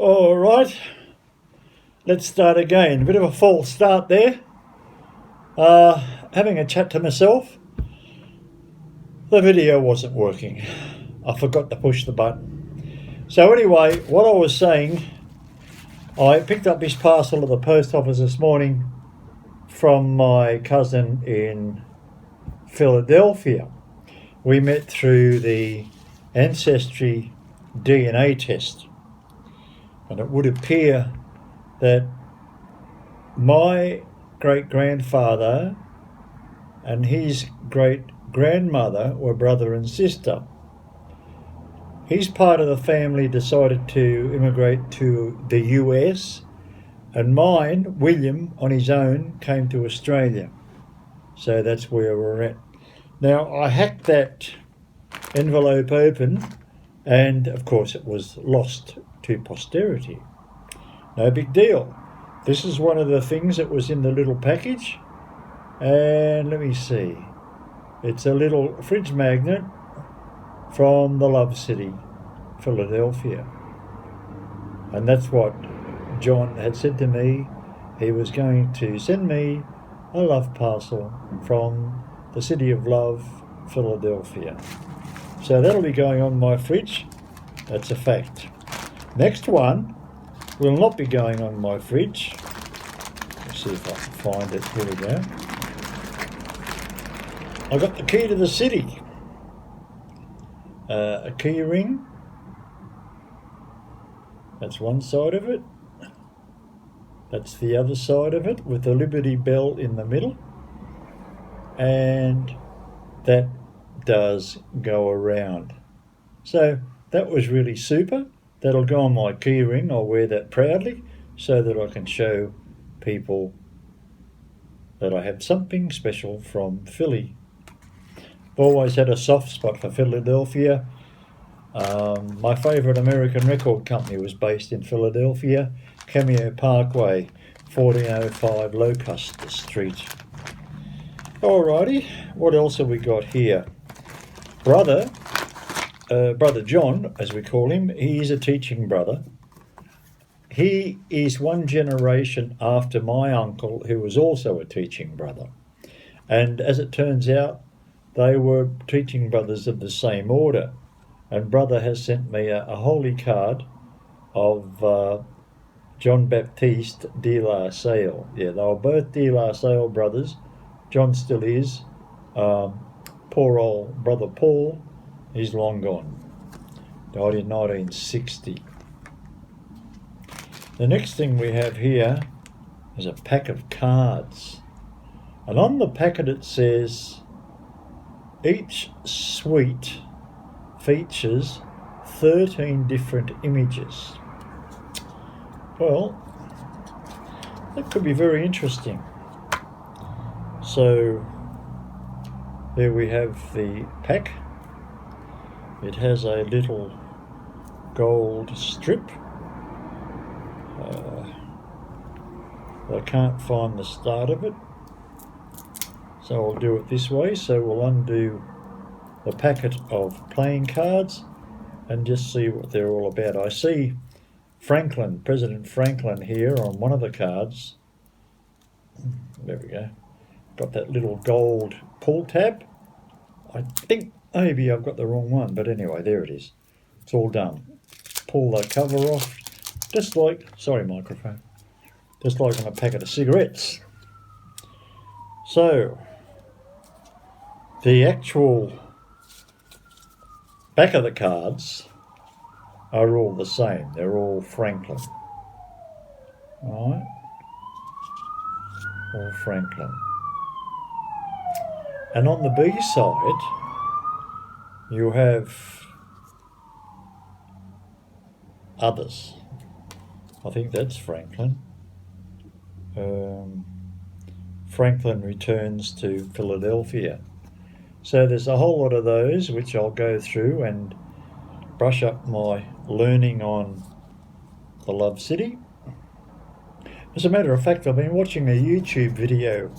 All right, let's start again. A bit of a false start there. Having a chat to myself. The video wasn't working. I forgot to push the button. So anyway, what I was saying, I picked up this parcel at the post office this morning from my cousin in Philadelphia. We met through the Ancestry DNA test. And it would appear that my great-grandfather and his great-grandmother were brother and sister. His part of the family decided to immigrate to the US, and mine, William, on his own, came to Australia. So that's where we're at. Now, I hacked that envelope open, and of course it was lost to posterity. No big deal. This is one of the things that was in the little package. And let me see. It's a little fridge magnet from the Love City, Philadelphia. And that's what John had said to me. He was going to send me a love parcel from the City of Love, Philadelphia. So that'll be going on my fridge. That's a fact. Next one will not be going on my fridge. Let's see if I can find it. Here we go. I got the key to the city. A key ring. That's one side of it. That's the other side of it with the Liberty Bell in the middle. And that does go around. So that was really super. That'll go on my key ring. I'll wear that proudly so that I can show people that I have something special from Philly. I've always had a soft spot for Philadelphia. My favourite American record company was based in Philadelphia, Cameo Parkway, 1405 Locust Street. Alrighty, what else have we got here? Brother John, as we call him, he is a teaching brother. He is one generation after my uncle, who was also a teaching brother. And as it turns out, they were teaching brothers of the same order. And brother has sent me a holy card of John Baptiste de la Salle. Yeah, they were both de la Salle brothers. John still is. Poor old brother Paul, he's long gone. Died in 1960. The next thing we have here is a pack of cards. And on the packet it says, each suite features 13 different images. Well, that could be very interesting. So there we have the pack. It has a little gold strip. I can't find the start of it, so I'll do it this way. So we'll undo the packet of playing cards and just see what they're all about. I see Franklin, President Franklin here on one of the cards. There we go. Got that little gold pull tab. I think maybe I've got the wrong one, but anyway, there it is. It's all done. Pull the cover off, just like, sorry microphone, just like on a packet of cigarettes. So, the actual back of the cards are all the same. They're all Franklin. All right? All Franklin. And on the B side, you have others. I think that's Franklin. Franklin returns to Philadelphia. So there's a whole lot of those which I'll go through and brush up my learning on the Love City. As a matter of fact, I've been watching a YouTube video,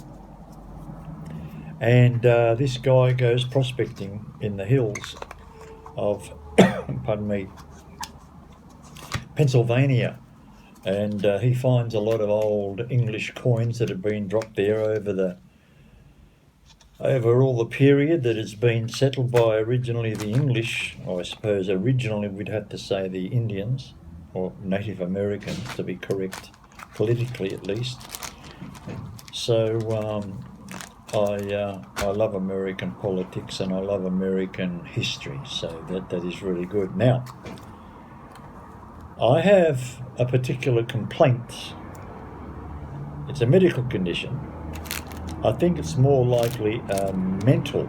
and this guy goes prospecting in the hills of, pardon me, Pennsylvania, and he finds a lot of old English coins that have been dropped there over all the period that it's been settled by originally the English. I suppose originally we'd have to say the Indians or Native Americans to be correct, politically at least. So I love American politics and I love American history, so that is really good. Now, I have a particular complaint. It's a medical condition. I think it's more likely a mental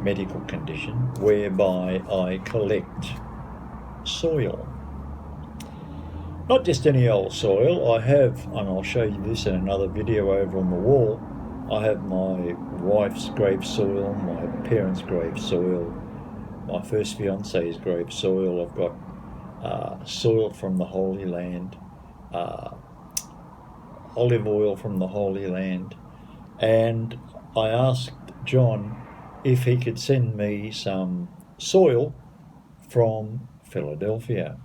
medical condition whereby I collect soil. Not just any old soil. I have, and I'll show you this in another video over on the wall, I have my wife's grave soil, my parents' grave soil, my first fiance's grave soil. I've got soil from the Holy Land, olive oil from the Holy Land, and I asked John if he could send me some soil from Philadelphia.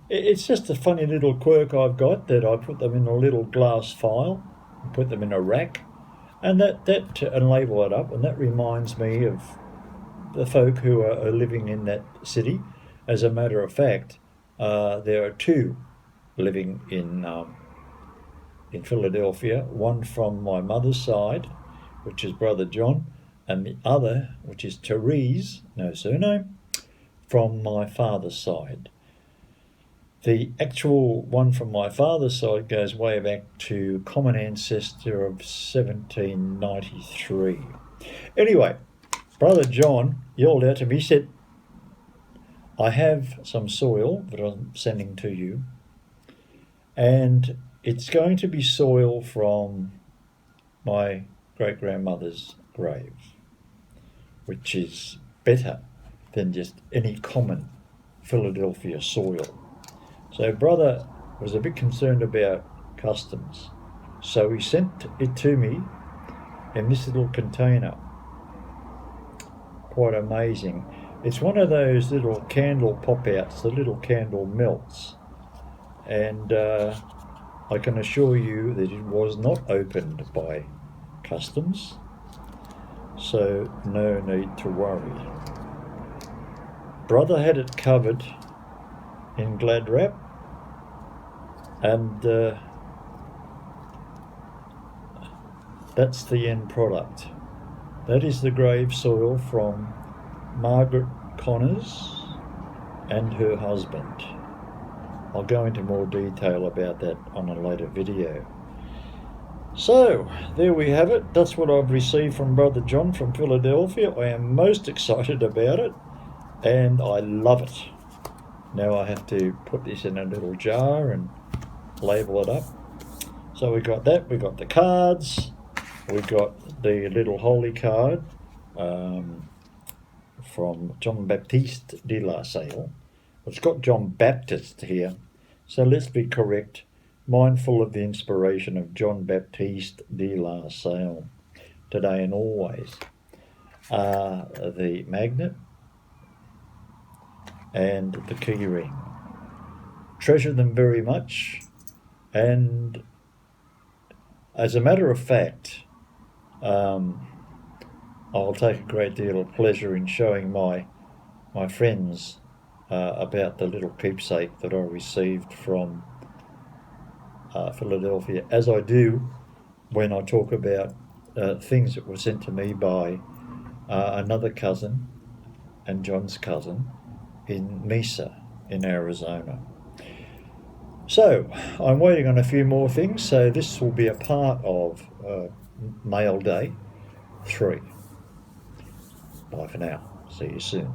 It's just a funny little quirk I've got that I put them in a little glass file, put them in a rack, and and label it up, and that reminds me of the folk who are living in that city. As a matter of fact, there are two living in Philadelphia, one from my mother's side, which is Brother John, and the other, which is Therese, no surname, from my father's side. The actual one from my father's side goes way back to common ancestor of 1793. Anyway, Brother John yelled out to me, he said, I have some soil that I'm sending to you, and it's going to be soil from my great-grandmother's grave, which is better than just any common Philadelphia soil. So Brother was a bit concerned about customs, so he sent it to me in this little container. Quite amazing. It's one of those little candle pop-outs, the little candle melts, and I can assure you that it was not opened by customs, so no need to worry. Brother had it covered in glad wrap, and that's the end product. That is the grave soil from Margaret Connors and her husband. I'll go into more detail about that on a later video. So, there we have it. That's what I've received from Brother John from Philadelphia. I am most excited about it, and I love it. Now I have to put this in a little jar and label it up. So we got that, we got the cards, we got the little holy card from John Baptiste de la Salle. It's got John Baptist here, so let's be correct, mindful of the inspiration of John Baptiste de la Salle, today and always. The magnet and the key ring. Treasure them very much, and as a matter of fact, I'll take a great deal of pleasure in showing my friends about the little keepsake that I received from Philadelphia, as I do when I talk about things that were sent to me by another cousin and John's cousin in Mesa in Arizona. So I'm waiting on a few more things, so this will be a part of Mail Day 3. Bye for now. See you soon.